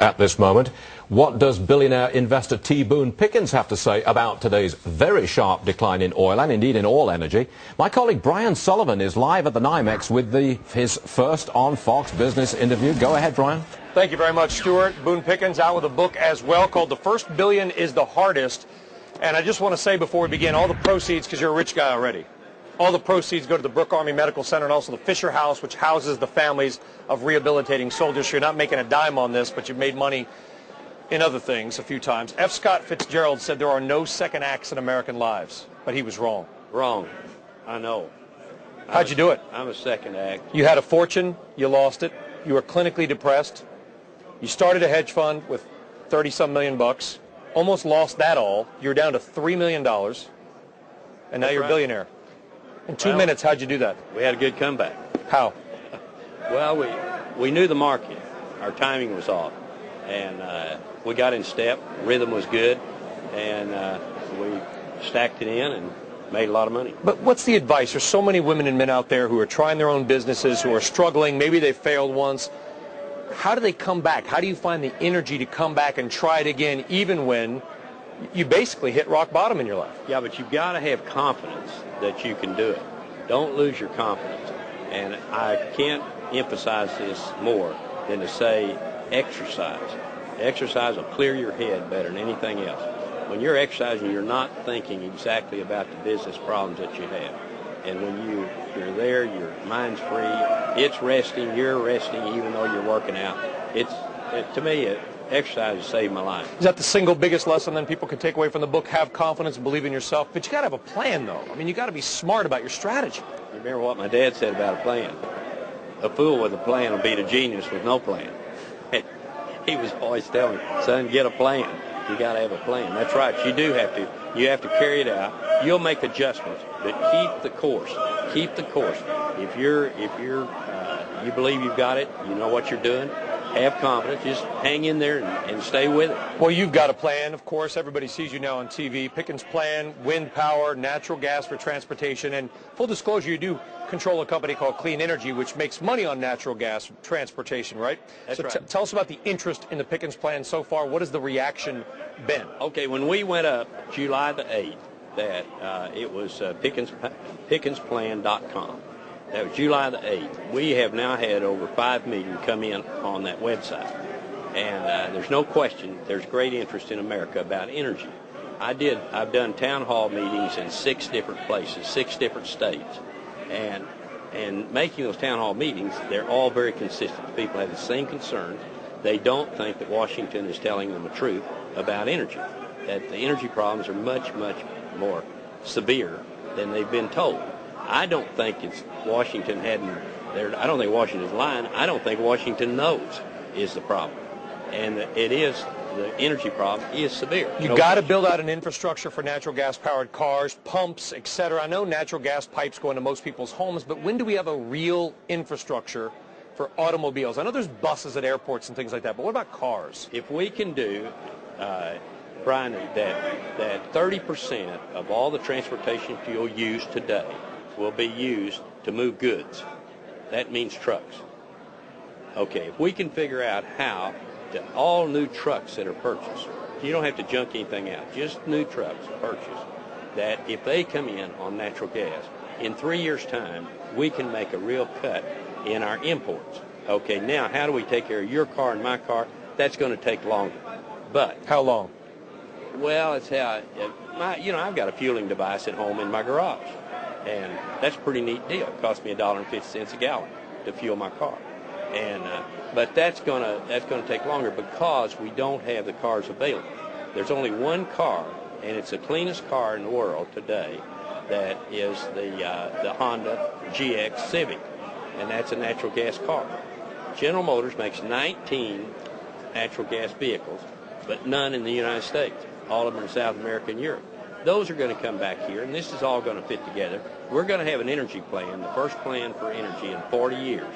at this moment. What does billionaire investor T. Boone Pickens have to say about today's very sharp decline in oil and indeed in all energy? My colleague Brian Sullivan is live at the NYMEX with his first on Fox Business interview. Go ahead, Brian. Thank you very much, Stuart. Boone Pickens out with a book as well called The First Billion is the Hardest. And I just want to say before we begin, all the proceeds, because you're a rich guy already, all the proceeds go to the Brooke Army Medical Center and also the Fisher House, which houses the families of rehabilitating soldiers. So you're not making a dime on this, but you've made money in other things a few times. F. Scott Fitzgerald said there are no second acts in American lives, but he was wrong. Wrong. I know. How'd you do it? I'm a second act. You had a fortune. You lost it. You were clinically depressed. You started a hedge fund with 30-some million bucks. Almost lost that all. You're down to $3 million. And now you're a billionaire. In 2 minutes, how'd you do that? We had a good comeback. How? Well, we knew the market. Our timing was off. And we got in step. Rhythm was good. And we stacked it in and made a lot of money. But what's the advice? There's so many women and men out there who are trying their own businesses, who are struggling. Maybe they failed once. How do they come back? How do you find the energy to come back and try it again, even when you basically hit rock bottom in your life? Yeah, but you've got to have confidence that you can do it. Don't lose your confidence. And I can't emphasize this more than to say exercise. Exercise will clear your head better than anything else. When you're exercising, you're not thinking exactly about the business problems that you have. And when you're there, your mind's free. It's resting. You're resting, even though you're working out. To me, exercise has saved my life. Is that the single biggest lesson then people can take away from the book? Have confidence, believe in yourself. But you got to have a plan, though. I mean, you got to be smart about your strategy. You remember what my dad said about a plan? A fool with a plan will beat a genius with no plan. He was always telling me, son, get a plan. You got to have a plan. That's right. You do have to. You have to carry it out. You'll make adjustments, but keep the course. Keep the course. If you believe you've got it, you know what you're doing, have confidence, just hang in there and stay with it. Well, you've got a plan, of course. Everybody sees you now on TV. Pickens' plan, wind power, natural gas for transportation. And full disclosure, you do control a company called Clean Energy, which makes money on natural gas transportation, right? That's right. Tell us about the interest in the Pickens' plan so far. What has the reaction been? Okay, when we went up July the 8th, that it was PickensPlan.com. That was July the 8th. We have now had over 5 million come in on that website. And there's no question there's great interest in America about energy. I've done town hall meetings in 6 different places, 6 different states. And making those town hall meetings, they're all very consistent. People have the same concerns. They don't think that Washington is telling them the truth about energy, that the energy problems are much, much more severe than they've been told. I don't think it's Washington I don't think Washington's lying. I don't think Washington knows is the problem. And the energy problem is severe. You've got to build out an infrastructure for natural gas-powered cars, pumps, etc. I know natural gas pipes go into most people's homes, but when do we have a real infrastructure for automobiles? I know there's buses at airports and things like that, but what about cars? If we can do, Brian, that 30% of all the transportation fuel used today will be used to move goods. That means trucks. Okay, if we can figure out how all new trucks that are purchased, you don't have to junk anything out, just new trucks purchased, that if they come in on natural gas, in 3 years' time, we can make a real cut in our imports. Okay, now how do we take care of your car and my car? That's going to take longer. But how long? Well, it's how I've got a fueling device at home in my garage, and that's a pretty neat deal. It cost me $1.50 a gallon to fuel my car, and but that's gonna take longer because we don't have the cars available. There's only one car, and it's the cleanest car in the world today. That is the Honda GX Civic, and that's a natural gas car. General Motors makes 19 natural gas vehicles, but none in the United States. All of them are in South America and Europe. Those are going to come back here, and this is all going to fit together. We're going to have an energy plan. The first plan for energy in 40 years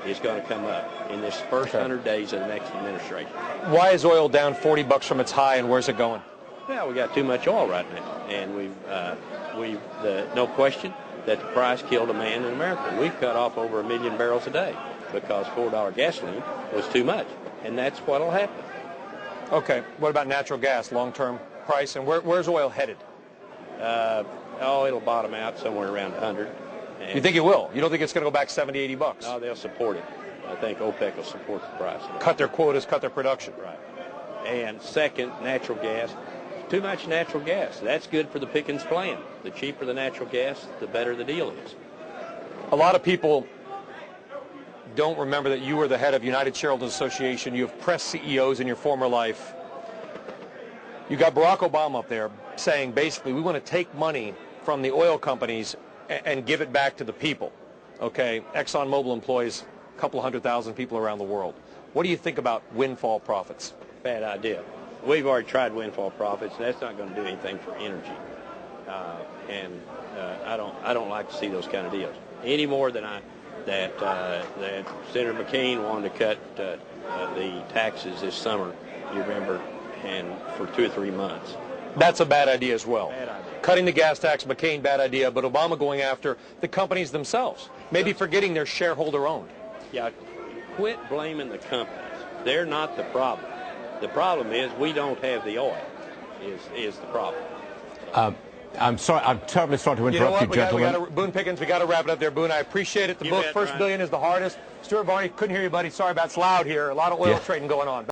is going to come up in this first 100 days of the next administration. Why is oil down $40 from its high, and where's it going? Well, we got too much oil right now, and no question that the price killed a man in America. We've cut off over 1 million barrels a day because $4 gasoline was too much. and that's what'll happen. Okay. What about natural gas, long-term price, and where's oil headed? It'll bottom out somewhere around 100. You think it will? You don't think it's going to go back 70, 80 bucks? No, they'll support it. I think OPEC will support the price. Cut their quotas, cut their production. Right. And second, natural gas. Too much natural gas. That's good for the Pickens plan. The cheaper the natural gas, the better the deal is. A lot of people don't remember that you were the head of United Shareholders Association. You have pressed CEOs in your former life. You got Barack Obama up there saying, basically, we want to take money from the oil companies and give it back to the people. Okay, ExxonMobil employs a couple 100,000 people around the world. What do you think about windfall profits? Bad idea. We've already tried windfall profits. That's not going to do anything for energy. I don't like to see those kind of deals any more than that Senator McCain wanted to cut the taxes this summer. You remember, and for 2 or 3 months. That's a bad idea as well. Bad idea. Cutting the gas tax, McCain, bad idea, but Obama going after the companies themselves, maybe forgetting they're shareholder-owned. Yeah, quit blaming the companies. They're not the problem. The problem is we don't have the oil, is the problem. I'm sorry. I'm terribly sorry to interrupt you, gentlemen. Boone Pickens, we got to wrap it up there. Boone, I appreciate it. The book, First Billion is the Hardest. Stuart Barney, couldn't hear you, buddy. Sorry about it's loud here. A lot of oil trading going on.